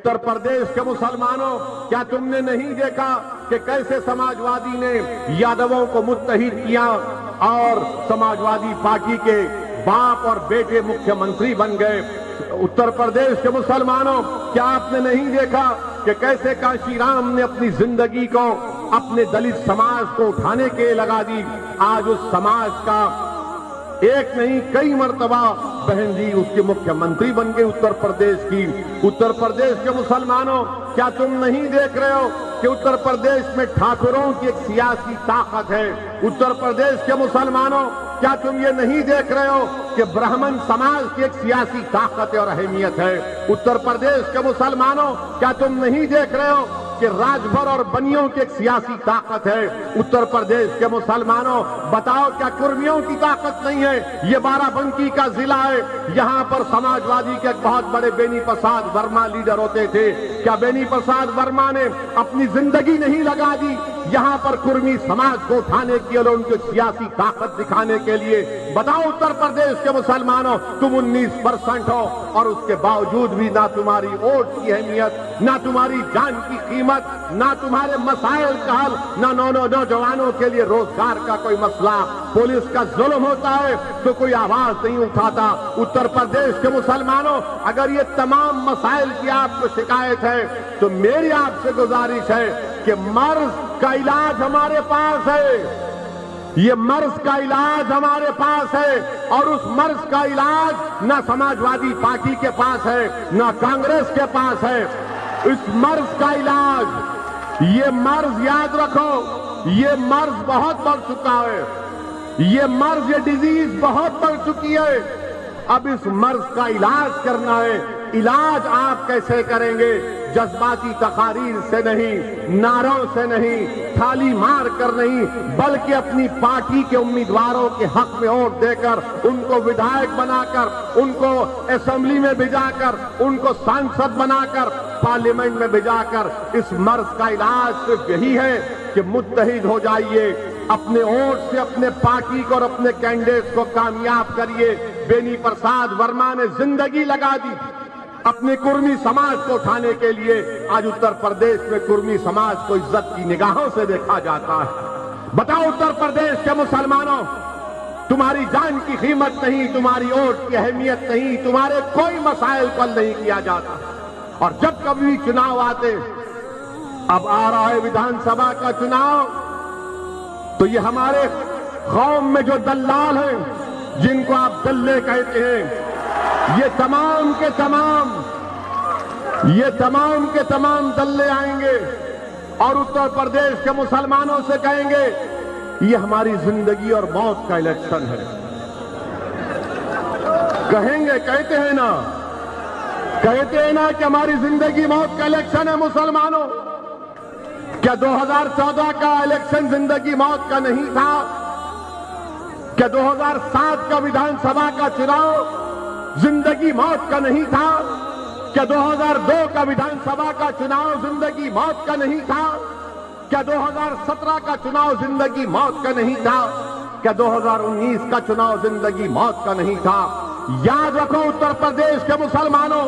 उत्तर प्रदेश के मुसलमानों, क्या तुमने नहीं देखा कि कैसे समाजवादी ने यादवों को मुत्तहिद किया और समाजवादी पार्टी के बाप और बेटे मुख्यमंत्री बन गए। उत्तर प्रदेश के मुसलमानों, क्या आपने नहीं देखा कि कैसे काशीराम ने अपनी जिंदगी को अपने दलित समाज को उठाने के लगा दी। आज उस समाज का एक नहीं कई मर्तबा बहन जी उसके मुख्यमंत्री बन गए उत्तर प्रदेश की। उत्तर प्रदेश के मुसलमानों, क्या तुम नहीं देख रहे हो कि उत्तर प्रदेश में ठाकुरों की एक सियासी ताकत है। उत्तर प्रदेश के मुसलमानों, क्या तुम ये नहीं देख रहे हो कि ब्राह्मण समाज की एक सियासी ताकत और अहमियत है। उत्तर प्रदेश के मुसलमानों, क्या तुम नहीं देख रहे हो कि राजभर और बनियों की एक सियासी ताकत है। उत्तर प्रदेश के मुसलमानों, बताओ क्या कुर्मियों की ताकत नहीं है। ये बाराबंकी का जिला है, यहाँ पर समाजवादी के एक बहुत बड़े बेनी प्रसाद वर्मा लीडर होते थे। क्या बेनी प्रसाद वर्मा ने अपनी जिंदगी नहीं लगा दी यहाँ पर कुर्मी समाज को उठाने के लिए, उनकी सियासी ताकत दिखाने के लिए? बताओ उत्तर प्रदेश के मुसलमानों, तुम 19% हो और उसके बावजूद भी ना तुम्हारी वोट की अहमियत, ना तुम्हारी जान की कीमत, ना तुम्हारे मसाइल का हल, ना नौजवानों के लिए रोजगार का कोई मसला। पुलिस का जुल्म होता है तो कोई आवाज नहीं उठाता। उत्तर प्रदेश के मुसलमानों, अगर ये तमाम मसाइल की आपको शिकायत है तो मेरी आपसे गुजारिश है कि मर्ज का इलाज हमारे पास है। ये मर्ज का इलाज हमारे पास है और उस मर्ज का इलाज ना समाजवादी पार्टी के पास है, ना कांग्रेस के पास है। इस मर्ज का इलाज, ये मर्ज याद रखो, ये मर्ज बहुत बढ़ चुका है। ये मर्ज, ये डिजीज बहुत बढ़ चुकी है। अब इस मर्ज का इलाज करना है। इलाज आप कैसे करेंगे? जज्बाती तकारीर से नहीं, नारों से नहीं, थाली मार कर नहीं, बल्कि अपनी पार्टी के उम्मीदवारों के हक में वोट देकर, उनको विधायक बनाकर, उनको असेंबली में भिजाकर, उनको सांसद बनाकर, पार्लियामेंट में भिजाकर इस मर्ज का इलाज सिर्फ यही है कि मुत्तहिद हो जाइए। अपने वोट से अपने पार्टी को और अपने कैंडिडेट को कामयाब करिए। बेनी प्रसाद वर्मा ने जिंदगी लगा दी अपने कुर्मी समाज को उठाने के लिए। आज उत्तर प्रदेश में कुर्मी समाज को इज्जत की निगाहों से देखा जाता है। बताओ उत्तर प्रदेश के मुसलमानों, तुम्हारी जान की कीमत नहीं, तुम्हारी वोट की अहमियत नहीं, तुम्हारे कोई मसाइल को हल नहीं किया जाता। और जब कभी चुनाव आते, अब आ रहा है विधानसभा का चुनाव, तो ये हमारे कौम में जो दल्लाल हैं, जिनको आप दल्ले कहते हैं, ये तमाम के तमाम दल्ले आएंगे और उत्तर प्रदेश के मुसलमानों से कहेंगे ये हमारी जिंदगी और मौत का इलेक्शन है। कहेंगे, कहते हैं ना कि हमारी जिंदगी मौत का इलेक्शन है। मुसलमानों, क्या 2014 का इलेक्शन जिंदगी मौत का नहीं था? क्या 2007 का विधानसभा का चुनाव जिंदगी मौत का नहीं था? क्या 2002 का विधानसभा का चुनाव जिंदगी मौत का नहीं था? क्या 2017 का चुनाव जिंदगी मौत का नहीं था? क्या 2019 का चुनाव जिंदगी मौत का नहीं था? याद रखो उत्तर प्रदेश के मुसलमानों,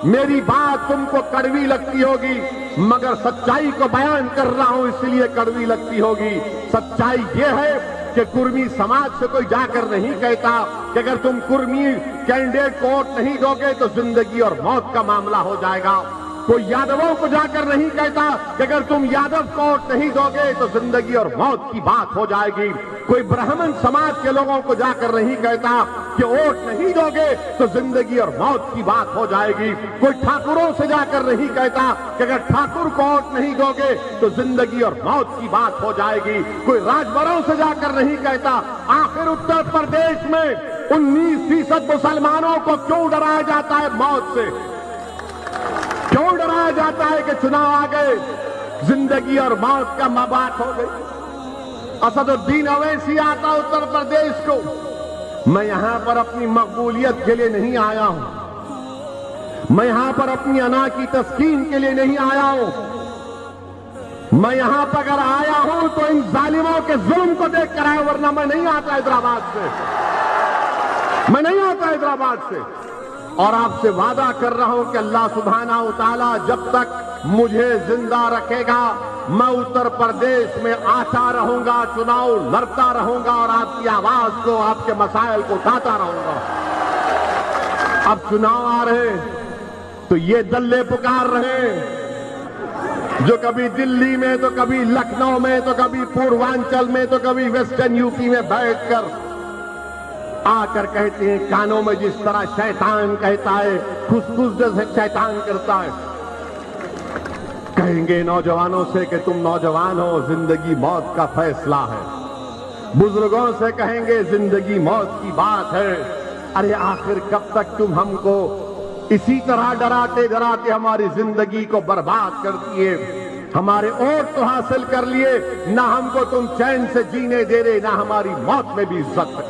मेरी बात तुमको कड़वी लगती होगी, मगर सच्चाई को बयान कर रहा हूं इसलिए कड़वी लगती होगी। सच्चाई यह है कि कुर्मी समाज से कोई जाकर नहीं कहता कि अगर तुम कुर्मी कैंडिडेट को वोट नहीं दोगे तो जिंदगी और मौत का मामला हो जाएगा। कोई यादवों को जाकर नहीं कहता कि अगर तुम यादव को वोट नहीं दोगे तो जिंदगी और मौत की बात हो जाएगी। कोई ब्राह्मण समाज के लोगों को जाकर नहीं कहता कि वोट नहीं दोगे तो जिंदगी और मौत की बात हो जाएगी। कोई ठाकुरों से जाकर नहीं कहता कि अगर ठाकुर को वोट नहीं दोगे तो जिंदगी और मौत की बात हो जाएगी। कोई राजभरों से जाकर नहीं कहता। आखिर उत्तर प्रदेश में 19% मुसलमानों को क्यों डराया जाता है मौत से? क्यों डराया जाता है कि चुनाव आ गए, जिंदगी और मौत का बात हो गई? असदुद्दीन अवैसी आता उत्तर प्रदेश को, मैं यहां पर अपनी मकबूलियत के लिए नहीं आया हूं, मैं यहां पर अपनी अना की तस्कीन के लिए नहीं आया हूं, मैं यहां पर अगर आया हूं तो इन जालिमों के जुल्म को देख कर आया, वरना मैं नहीं आता हैदराबाद से, मैं नहीं आता हैदराबाद से। और आपसे वादा कर रहा हूं कि अल्लाह सुब्हाना व तआला जब तक मुझे जिंदा रखेगा मैं उत्तर प्रदेश में आता रहूंगा, चुनाव लड़ता रहूंगा और आपकी आवाज को, आपके मसाइल को उठाता रहूंगा। अब चुनाव आ रहे तो ये दल्ले पुकार रहे जो कभी दिल्ली में तो कभी लखनऊ में तो कभी पूर्वांचल में तो कभी वेस्टर्न यूपी में बैठकर आकर कहते हैं कानों में जिस तरह शैतान कहता है, खुसखुस जैसे शैतान करता है। कहेंगे नौजवानों से कि तुम नौजवान हो, जिंदगी मौत का फैसला है। बुजुर्गों से कहेंगे जिंदगी मौत की बात है। अरे आखिर कब तक तुम हमको इसी तरह डराते डराते हमारी जिंदगी को बर्बाद कर दिए। हमारे वोट तो हासिल कर लिए, ना हमको तुम चैन से जीने दे रहे, ना हमारी मौत में भी इज्जत है।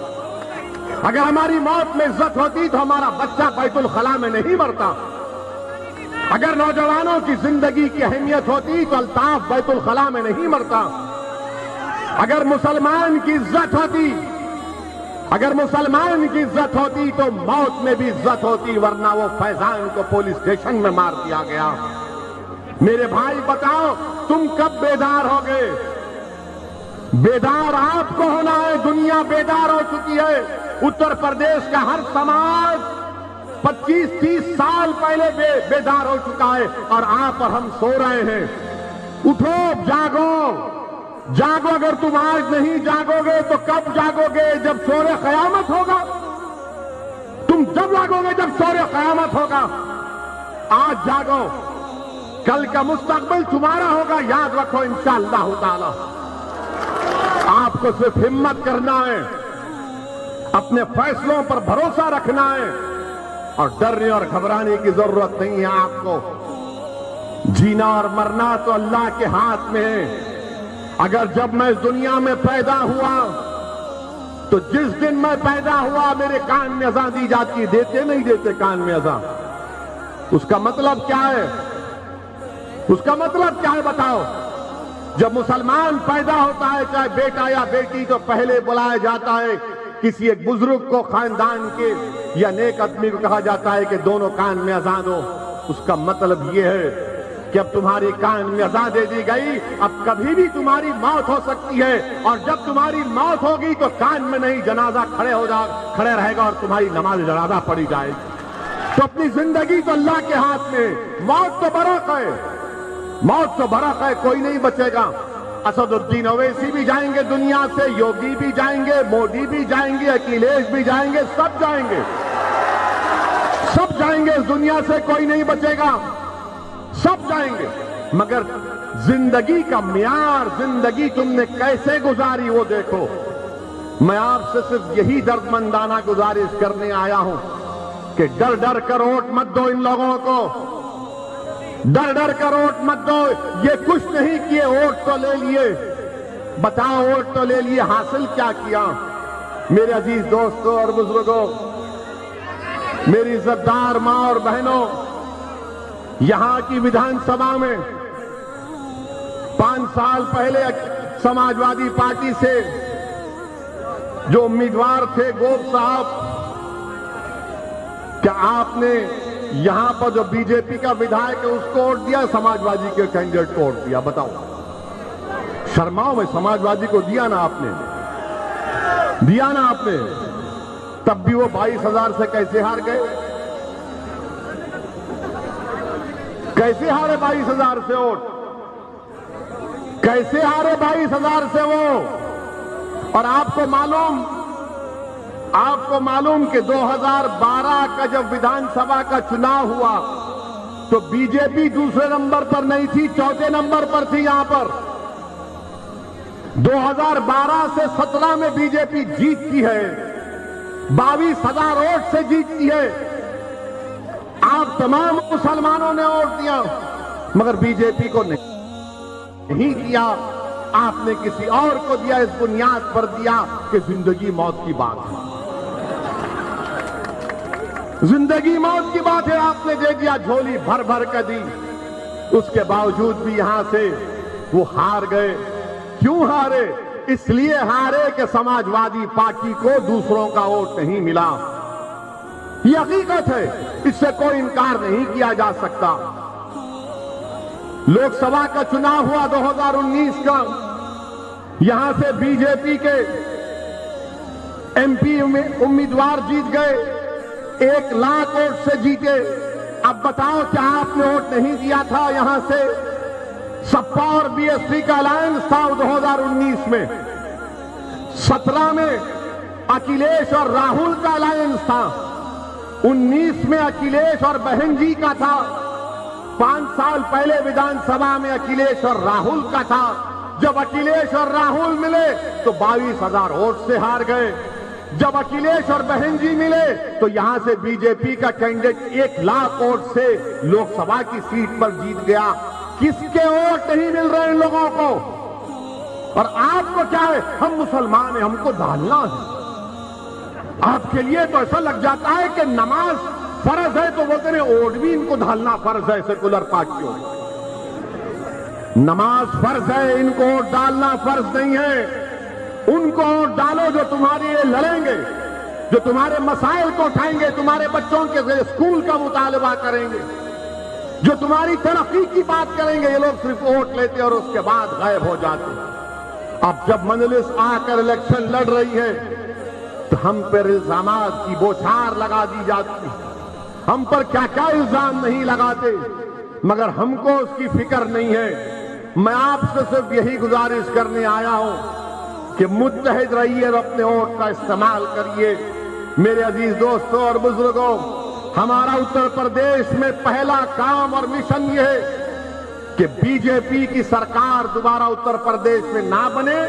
अगर हमारी मौत में इज्जत होती तो हमारा बच्चा बैतुल खला में नहीं मरता। अगर नौजवानों की जिंदगी की अहमियत होती तो अल्ताफ बैतुल खला में नहीं मरता। अगर मुसलमान की इज्जत होती, अगर मुसलमान की इज्जत होती तो मौत में भी इज्जत होती, वरना वो फैजान को पुलिस स्टेशन में मार दिया गया। मेरे भाई बताओ तुम कब बेदार हो गए? बेदार आपको होना है। दुनिया बेदार हो चुकी है। उत्तर प्रदेश का हर समाज 25-30 साल पहले बेदार हो चुका है और आप और हम सो रहे हैं। उठो, जागो, जागो। अगर तुम आज नहीं जागोगे तो कब जागोगे? जब शोरे क़यामत होगा। तुम जब जागोगे जब शोरे क़यामत होगा। आज जागो, कल का मुस्तकबिल तुम्हारा होगा। याद रखो इंशाअल्लाह ताला। आपको सिर्फ हिम्मत करना है, अपने फैसलों पर भरोसा रखना है और डरने और घबराने की जरूरत नहीं है आपको। जीना और मरना तो अल्लाह के हाथ में है। अगर जब मैं इस दुनिया में पैदा हुआ तो जिस दिन मैं पैदा हुआ मेरे कान में अज़ान दी जाती है। देते नहीं देते कान में अज़ान? उसका मतलब क्या है? उसका मतलब क्या है बताओ? जब मुसलमान पैदा होता है, चाहे बेटा या बेटी, तो पहले बुलाया जाता है किसी एक बुजुर्ग को, खानदान के या नेक आदमी को कहा जाता है कि दोनों कान में अज़ान दो। उसका मतलब यह है कि अब तुम्हारी कान में अज़ान दे दी गई, अब कभी भी तुम्हारी मौत हो सकती है और जब तुम्हारी मौत होगी तो कान में नहीं, जनाजा खड़े रहेगा और तुम्हारी नमाज जनाजा पढ़ी जाएगी। तो अपनी जिंदगी तो अल्लाह के हाथ में। मौत तो बरक है, मौत तो बरक है, कोई नहीं बचेगा। असदुद्दीन ओवैसी भी जाएंगे दुनिया से, योगी भी जाएंगे, मोदी भी जाएंगे, अखिलेश भी जाएंगे, सब जाएंगे, सब जाएंगे इस दुनिया से, कोई नहीं बचेगा, सब जाएंगे। मगर जिंदगी का म्यार, जिंदगी तुमने कैसे गुजारी वो देखो। मैं आपसे सिर्फ यही दर्दमंदाना गुजारिश करने आया हूं कि डर डर कर वोट मत दो इन लोगों को, डर डर कर वोट मत दो। ये कुछ नहीं किए, वोट तो ले लिए। बताओ वोट तो ले लिए, हासिल क्या किया? मेरे अजीज दोस्तों और बुजुर्गों, मेरी इज्जतदार मां और बहनों, यहां की विधानसभा में 5 साल पहले समाजवादी पार्टी से जो उम्मीदवार थे गोप साहब, क्या आपने यहां पर जो बीजेपी का विधायक है उसको वोट दिया, समाजवादी के कैंडिडेट को वोट दिया? बताओ, शर्माओ में समाजवादी को दिया ना आपने, दिया ना आपने। तब भी वो 22,000 से कैसे हार गए? कैसे हारे 22,000 से वोट? कैसे हारे 22,000 से वो? और आपको मालूम कि 2012 का जब विधानसभा का चुनाव हुआ तो बीजेपी दूसरे नंबर पर नहीं थी, चौथे नंबर पर थी। यहां पर 2012 से 17 में बीजेपी जीतती है, 22,000 वोट से जीतती है। आप तमाम मुसलमानों ने वोट दिया मगर बीजेपी को नहीं दिया, आपने किसी और को दिया। इस बुनियाद पर दिया कि जिंदगी मौत की बात है, जिंदगी मौत की बात है, आपने दे दिया, झोली भर भर कर दी। उसके बावजूद भी यहां से वो हार गए। क्यों हारे? इसलिए हारे कि समाजवादी पार्टी को दूसरों का वोट नहीं मिला। ये हकीकत है, इससे कोई इनकार नहीं किया जा सकता। लोकसभा का चुनाव हुआ 2019 का, यहां से बीजेपी के एमपी उम्मीदवार जीत गए, 1 लाख वोट से जीते। अब बताओ क्या आपने वोट नहीं दिया था? यहां से सपा और बीएसपी का अलायंस था 2019 में, 17 में अखिलेश और राहुल का अलायंस था, 19 में अखिलेश और बहन जी का था, 5 साल पहले विधानसभा में अखिलेश और राहुल का था। जब अखिलेश और राहुल मिले तो 22,000 वोट से हार गए। जब अखिलेश और बहन जी मिले तो यहां से बीजेपी का कैंडिडेट 1 लाख वोट से लोकसभा की सीट पर जीत गया। किसके वोट नहीं मिल रहे इन लोगों को? और आपको क्या है, हम मुसलमान हैं, हमको डालना है। आपके लिए तो ऐसा लग जाता है कि नमाज फर्ज है तो बोलते हैं वोट भी इनको डालना फर्ज है। सेकुलर पार्टियों, नमाज फर्ज है, इनको वोट डालना फर्ज नहीं है। उनको वोट डालो जो तुम्हारे लिए लड़ेंगे, जो तुम्हारे मसाइल को उठाएंगे, तुम्हारे बच्चों के स्कूल का मुतालबा करेंगे, जो तुम्हारी तरक्की की बात करेंगे। ये लोग सिर्फ वोट लेते और उसके बाद गायब हो जाते। अब जब मजलिस आकर इलेक्शन लड़ रही है तो हम पर इल्जामात की बौछार लगा दी जाती है। हम पर क्या क्या इल्जाम नहीं लगाते, मगर हमको उसकी फिक्र नहीं है। मैं आपसे सिर्फ यही गुजारिश करने आया हूं कि मुत्तहिद रहिए और अपने वोट का इस्तेमाल करिए। मेरे अजीज दोस्तों और बुजुर्गों, हमारा उत्तर प्रदेश में पहला काम और मिशन यह है कि बीजेपी की सरकार दोबारा उत्तर प्रदेश में ना बने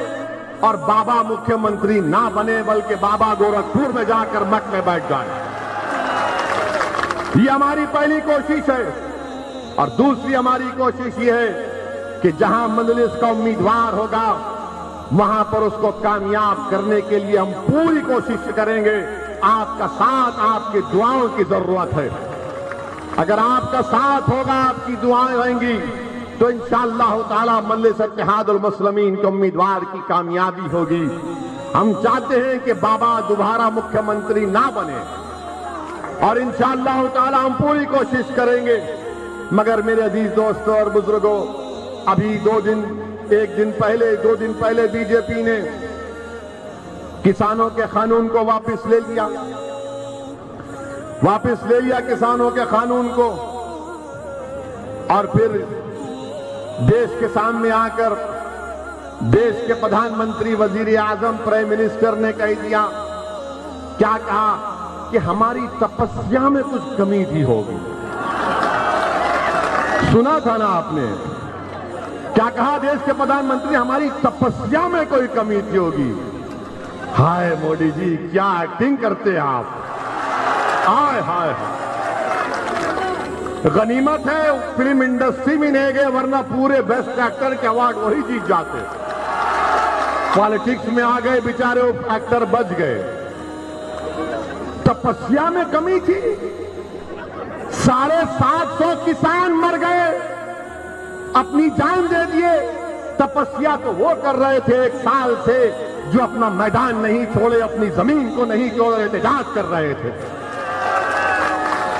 और बाबा मुख्यमंत्री ना बने, बल्कि बाबा गोरखपुर में जाकर मठ में बैठ जाए। ये हमारी पहली कोशिश है। और दूसरी हमारी कोशिश ये है कि जहां मजलिस का उम्मीदवार होगा वहां पर उसको कामयाब करने के लिए हम पूरी कोशिश करेंगे। आपका साथ, आपकी दुआओं की जरूरत है। अगर आपका साथ होगा, आपकी दुआएं रहेंगी तो इंशाअल्लाह ताला मजलिस इत्तेहादुल मुस्लिमीन के उम्मीदवार की कामयाबी होगी। हम चाहते हैं कि बाबा दोबारा मुख्यमंत्री ना बने और इंशाअल्लाह ताला हम पूरी कोशिश करेंगे। मगर मेरे अजीज दोस्तों और बुजुर्गों, अभी 2 दिन पहले बीजेपी ने किसानों के कानून को वापस ले लिया किसानों के कानून को। और फिर देश के सामने आकर देश के प्रधानमंत्री, वजीर आजम, प्राइम मिनिस्टर ने कह दिया, क्या कहा कि हमारी तपस्या में कुछ कमी थी होगी। सुना था ना आपने? क्या कहा देश के प्रधानमंत्री? हमारी तपस्या में कोई कमी थी होगी। हाय मोदी जी, क्या एक्टिंग करते हैं आप। हाय हाय, गनीमत है फिल्म इंडस्ट्री में नहीं गए, वरना पूरे बेस्ट एक्टर के अवार्ड वही जीत जाते। पॉलिटिक्स में आ गए बेचारे, एक्टर बच गए। तपस्या में कमी थी। 750 किसान मर गए, अपनी जान दे दिए। तपस्या तो वो कर रहे थे 1 साल से जो अपना मैदान नहीं छोड़े, अपनी जमीन को नहीं छोड़े, एहतजाज कर रहे थे।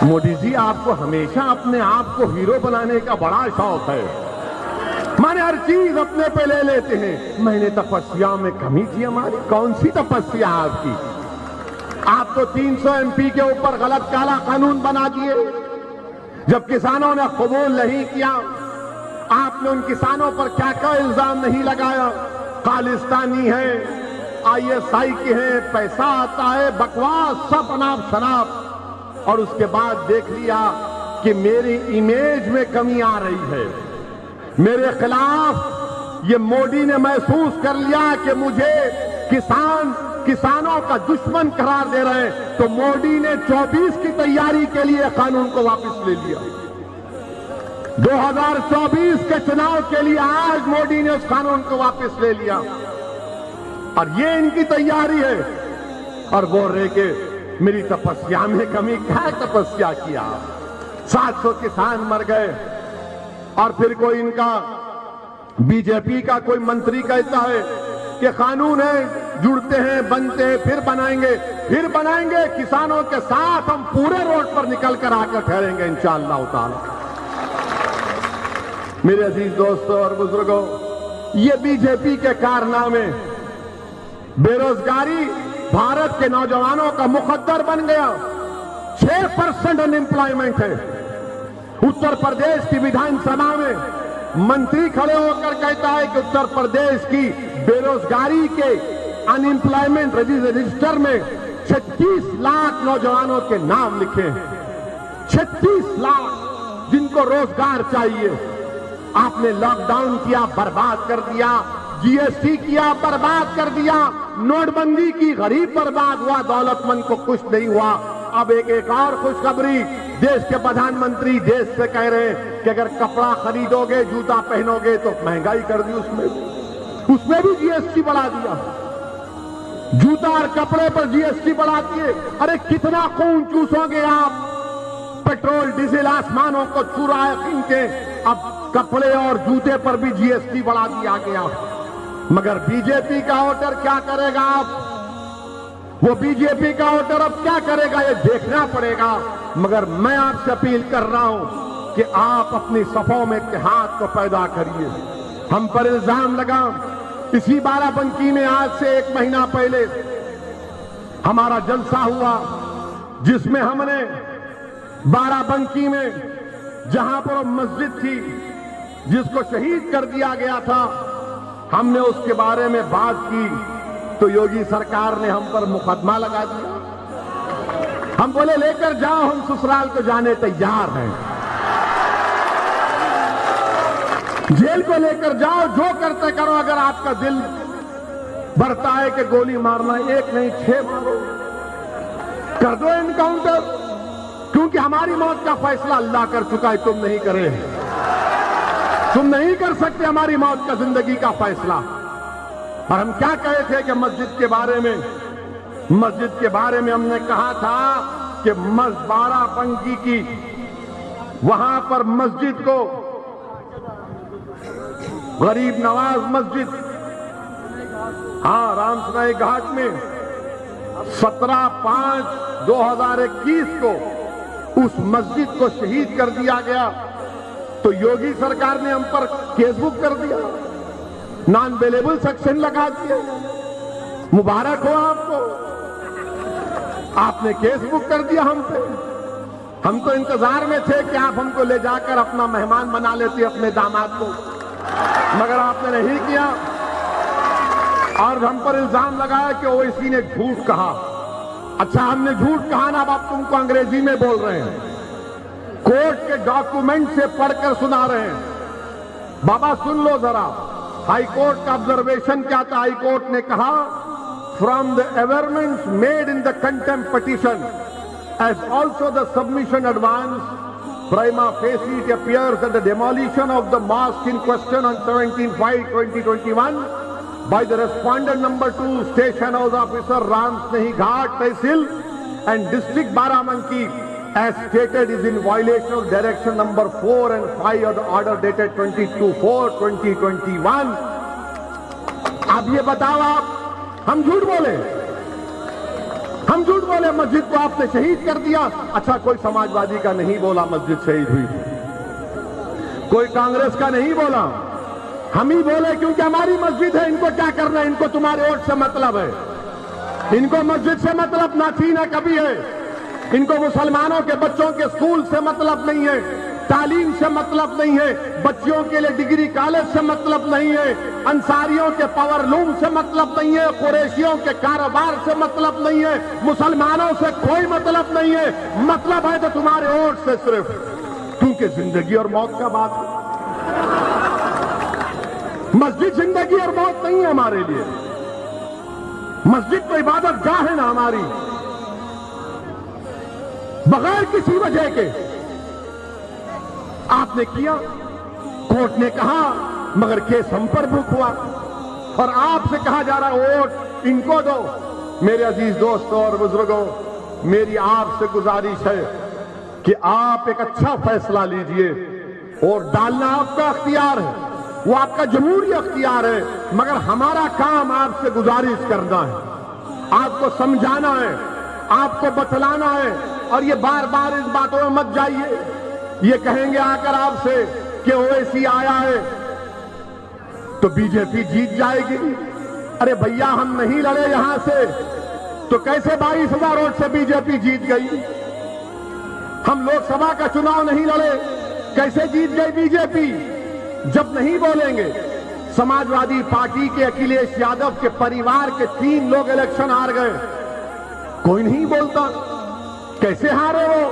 मोदी जी, आपको हमेशा अपने आप को हीरो बनाने का बड़ा शौक है। माने हर चीज अपने पे ले लेते हैं। मैंने तपस्या में कमी थी हमारी। कौन सी तपस्या आपकी? आप तो 300 एमपी के ऊपर गलत काला कानून बना दिए। जब किसानों ने कबूल नहीं किया, आपने उन किसानों पर क्या क्या इल्जाम नहीं लगाया? खालिस्तानी है, ISI के हैं, पैसा आता है, बकवास, सब अनाप शनाप। और उसके बाद देख लिया कि मेरी इमेज में कमी आ रही है, मेरे खिलाफ ये मोदी ने महसूस कर लिया कि मुझे किसानों का दुश्मन करार दे रहे हैं। तो मोदी ने 24 की तैयारी के लिए कानून को वापस ले लिया। 2024 के चुनाव के लिए आज मोदी ने उस कानून को वापस ले लिया। और ये इनकी तैयारी है। और बोल रहे कि मेरी तपस्या में कमी। क्या तपस्या किया? 700 किसान मर गए। और फिर कोई बीजेपी का कोई मंत्री कहता है कि कानून है जुड़ते हैं, बनते हैं, फिर बनाएंगे। किसानों के साथ हम पूरे रोड पर निकल कर आकर ठहरेंगे इंशाअल्लाह ताला। मेरे अजीज दोस्तों और बुजुर्गों, ये बीजेपी के कारनामे, बेरोजगारी भारत के नौजवानों का मुकद्दर बन गया। 6% अनएम्प्लॉयमेंट है। उत्तर प्रदेश की विधानसभा में मंत्री खड़े होकर कहता है कि उत्तर प्रदेश की बेरोजगारी के अनएम्प्लॉयमेंट रजिस्टर में 36 लाख नौजवानों के नाम लिखे हैं। 36 लाख जिनको रोजगार चाहिए। आपने लॉकडाउन किया, बर्बाद कर दिया। जीएसटी किया, बर्बाद कर दिया। नोटबंदी की, गरीब बर्बाद हुआ, दौलतमंद को कुछ नहीं हुआ। अब एक और खुशखबरी, देश के प्रधानमंत्री देश से कह रहे हैं कि अगर कपड़ा खरीदोगे, जूता पहनोगे तो महंगाई कर दी। उसमें भी जीएसटी बढ़ा दिया। जूता और कपड़े पर जीएसटी बढ़ा दिए। अरे कितना खून चूसोगे आप। पेट्रोल डीजल आसमानों को छू रहा है इनके। अब कपड़े और जूते पर भी जीएसटी बढ़ा दिया गया। मगर बीजेपी का वोटर क्या करेगा? आप वो बीजेपी का वोटर अब क्या करेगा, ये देखना पड़ेगा। मगर मैं आपसे अपील कर रहा हूं कि आप अपनी सफों में इत्तेहाद को पैदा करिए। हम पर इल्जाम लगा, इसी बाराबंकी में आज से 1 महीना पहले हमारा जलसा हुआ, जिसमें हमने बाराबंकी में जहां पर मस्जिद थी जिसको शहीद कर दिया गया था, हमने उसके बारे में बात की तो योगी सरकार ने हम पर मुकदमा लगा दिया। हम बोले लेकर जाओ, हम ससुराल को जाने तैयार हैं। जेल को लेकर जाओ, जो करते करो। अगर आपका दिल भरता है कि गोली मारना, 1 नहीं 6 मारो, कर दो एनकाउंटर। क्योंकि हमारी मौत का फैसला अल्लाह कर चुका है, तुम नहीं करे। तुम नहीं कर सकते हमारी मौत का, जिंदगी का फैसला। और हम क्या कहे थे कि मस्जिद के बारे में हमने कहा था कि बाराबंकी की वहां पर मस्जिद को गरीब नवाज मस्जिद, हाँ, रामसराय घाट में 17/5/2021 को उस मस्जिद को शहीद कर दिया गया। तो योगी सरकार ने हम पर केस बुक कर दिया, नॉन अवेलेबल सेक्शन लगा दिया। मुबारक हो आपको, आपने केस बुक कर दिया हम पे। हम तो इंतजार में थे कि आप हमको ले जाकर अपना मेहमान बना लेते, अपने दामाद को, मगर आपने नहीं किया। और हम पर इल्जाम लगाया कि ओवैसी ने झूठ कहा। अच्छा, हमने झूठ कहा ना, अब आप तुमको अंग्रेजी में बोल रहे हैं, कोर्ट के डॉक्यूमेंट से पढ़कर सुना रहे हैं। बाबा सुन लो जरा, हाई कोर्ट का ऑब्जर्वेशन क्या था? हाई कोर्ट ने कहा, from the averments made in the contempt petition as also the submission advanced prima facie it appears that the demolition of the mosque in question on 17/5/2021 by the respondent number 2 station house officer Ram Snehi Ghat Tehsil and district Barabanki as stated is in violation of direction number 4 and 5 of the order dated 22/4/2021। अब ये बताओ आप, हम झूठ बोले? मस्जिद को आपने शहीद कर दिया। अच्छा, कोई समाजवादी का नहीं बोला मस्जिद शहीद हुई, कोई कांग्रेस का नहीं बोला, हम ही बोले, क्योंकि हमारी मस्जिद है। इनको क्या करना है? इनको तुम्हारे वोट से मतलब है, इनको मस्जिद से मतलब ना थी ना कभी है। इनको मुसलमानों के बच्चों के स्कूल से मतलब नहीं है, तालीम से मतलब नहीं है, बच्चियों के लिए डिग्री कॉलेज से मतलब नहीं है, अंसारियों के पावर लूम से मतलब नहीं है, कुरैशियों के कारोबार से मतलब नहीं है, मुसलमानों से कोई मतलब नहीं है। मतलब है तो तुम्हारे वोट से सिर्फ, क्योंकि जिंदगी और मौत का बात है। मस्जिद जिंदगी और मौत नहीं है हमारे लिए। मस्जिद तो इबादत गाह है ना हमारी। बगैर किसी वजह के आपने किया, कोर्ट ने कहा, मगर केस हम पर बुक हुआ और आपसे कहा जा रहा है वोट इनको दो। मेरे अजीज दोस्तों और बुजुर्गों, मेरी आपसे गुजारिश है कि आप एक अच्छा फैसला लीजिए। वोट डालना आपका अख्तियार है, वो आपका जमहूरी अख्तियार है, मगर हमारा काम आपसे गुजारिश करना है, आपको समझाना है, आपको बतलाना है। और ये बार बार इस बातों में मत जाइए, ये कहेंगे आकर आपसे कि ओवैसी आया है तो बीजेपी जीत जाएगी। अरे भैया, हम नहीं लड़े यहां से तो कैसे 22,000 वोट से बीजेपी जीत गई? हम लोकसभा का चुनाव नहीं लड़े, कैसे जीत गई बीजेपी? जब नहीं बोलेंगे, समाजवादी पार्टी के अखिलेश यादव के परिवार के 3 लोग इलेक्शन हार गए, कोई नहीं बोलता। कैसे हारे वो?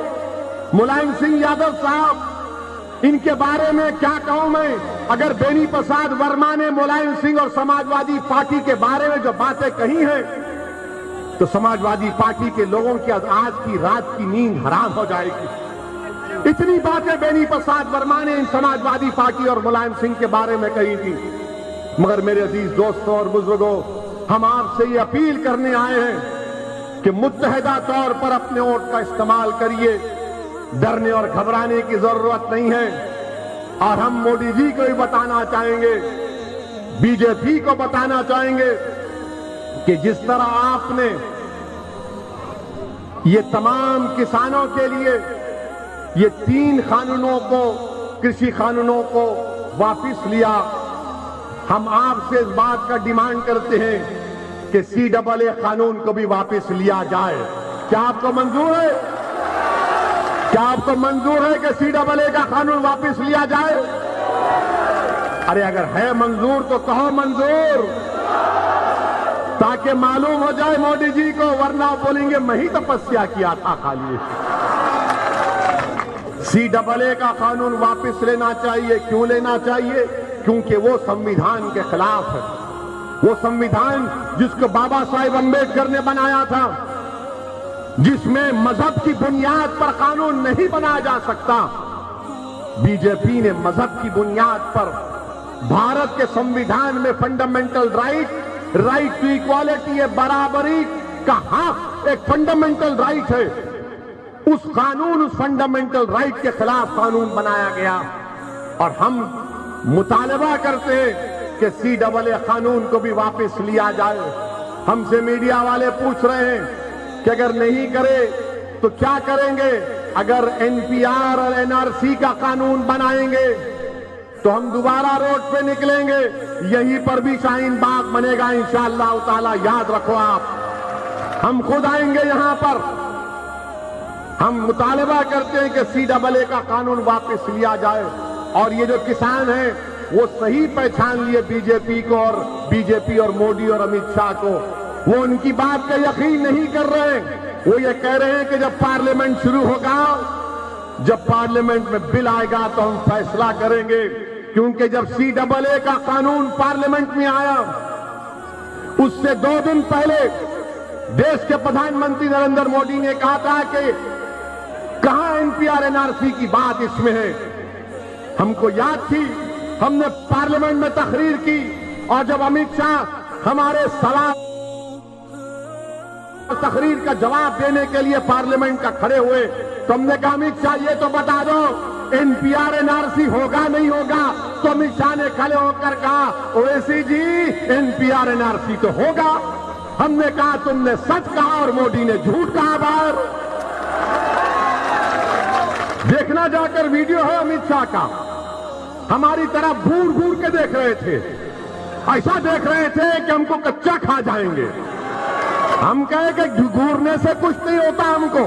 मुलायम सिंह यादव साहब, इनके बारे में क्या कहूं मैं? अगर बेनी प्रसाद वर्मा ने मुलायम सिंह और समाजवादी पार्टी के बारे में जो बातें कही हैं, तो समाजवादी पार्टी के लोगों की आज की रात की नींद हराम हो जाएगी। इतनी बातें बेनी प्रसाद वर्मा ने इन समाजवादी पार्टी और मुलायम सिंह के बारे में कही थी। मगर मेरे अजीज दोस्तों और बुजुर्गों, हम आपसे ये अपील करने आए हैं कि मुत्तहिदा तौर पर अपने वोट का इस्तेमाल करिए। डरने और घबराने की जरूरत नहीं है। और हम मोदी जी को भी बताना चाहेंगे, बीजेपी को बताना चाहेंगे कि जिस तरह आपने ये तमाम किसानों के लिए ये 3 कानूनों को, कृषि कानूनों को वापस लिया, हम आपसे इस बात का डिमांड करते हैं कि CAA कानून को भी वापस लिया जाए। क्या आपको मंजूर है? क्या आपको मंजूर है कि CAA का कानून वापस लिया जाए? अरे अगर है मंजूर तो कहो मंजूर, ताकि मालूम हो जाए मोदी जी को, वरना बोलेंगे मैं ही तपस्या किया था खाली। CAA का कानून वापस लेना चाहिए। क्यों लेना चाहिए? क्योंकि वो संविधान के खिलाफ है। वो संविधान जिसको बाबा साहेब अम्बेडकर ने बनाया था, जिसमें मजहब की बुनियाद पर कानून नहीं बनाया जा सकता, बीजेपी ने मजहब की बुनियाद पर भारत के संविधान में फंडामेंटल राइट टू इक्वालिटी है, बराबरी का हक एक फंडामेंटल राइट है। उस फंडामेंटल राइट के खिलाफ कानून बनाया गया। और हम मुतालबा करते हैं कि CAA कानून को भी वापस लिया जाए। हमसे मीडिया वाले पूछ रहे हैं कि अगर नहीं करे तो क्या करेंगे? अगर NPR और NRC का कानून बनाएंगे तो हम दोबारा रोड पे निकलेंगे, यहीं पर भी शाहीन बाग बनेगा इंशाअल्लाह ताला। याद रखो आप, हम खुद आएंगे यहां पर। हम मुतालबा करते हैं कि CAA का कानून वापस लिया जाए। और ये जो किसान हैं वो सही पहचान लिए बीजेपी को, और बीजेपी और मोदी और अमित शाह को। वो उनकी बात का यकीन नहीं कर रहे हैं। वो ये कह रहे हैं कि जब पार्लियामेंट शुरू होगा, जब पार्लियामेंट में बिल आएगा तो हम फैसला करेंगे। क्योंकि जब CAA का कानून पार्लियामेंट में आया, उससे 2 दिन पहले देश के प्रधानमंत्री नरेंद्र मोदी ने कहा था कि कहां NPR NRC की बात इसमें है। हमको याद थी, हमने पार्लियामेंट में तकरीर की, और जब अमित शाह हमारे सवाल तकरीर का जवाब देने के लिए पार्लियामेंट का खड़े हुए, तो हमने कहा अमित शाह ये तो बता दो NPR NRC होगा नहीं होगा? तो अमित शाह ने खड़े होकर कहा ओवैसी जी NPR NRC तो होगा। हमने कहा तुमने सच कहा और मोदी ने झूठ कहा। बाहर देखना जाकर वीडियो है अमित शाह का, हमारी तरफ घूर घूर के देख रहे थे, ऐसा देख रहे थे कि हमको कच्चा खा जाएंगे। हम कहे कि घूरने से कुछ नहीं होता हमको,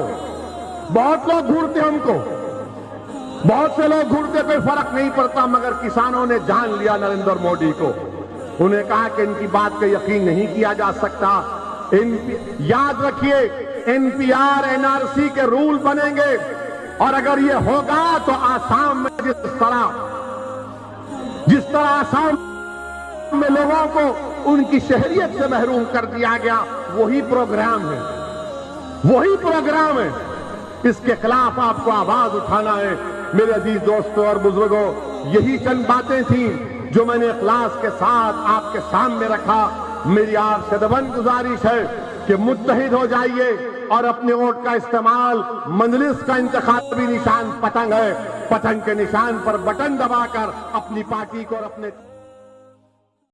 बहुत लोग घूरते हमको, बहुत से लोग घूरते, कोई फर्क नहीं पड़ता। मगर किसानों ने जान लिया नरेंद्र मोदी को। उन्हें कहा कि इनकी बात का यकीन नहीं किया जा सकता। याद रखिए, NPR NRC के रूल बनेंगे, और अगर ये होगा तो आसाम में जिस तरह आसाम में लोगों को उनकी शहरियत से महरूम कर दिया गया, वही प्रोग्राम है, वही प्रोग्राम है। इसके खिलाफ आपको आवाज उठाना है। मेरे अजीज दोस्तों और बुजुर्गों, यही चंद बातें थी जो मैंने इखलास के साथ आपके सामने रखा। मेरी आपसे दबन गुजारिश है कि मुत्तहिद हो जाइए और अपने वोट का इस्तेमाल, मंजलिस का इंतखाबी निशान पतंग है, पतंग के निशान पर बटन दबाकर अपनी पार्टी को और अपने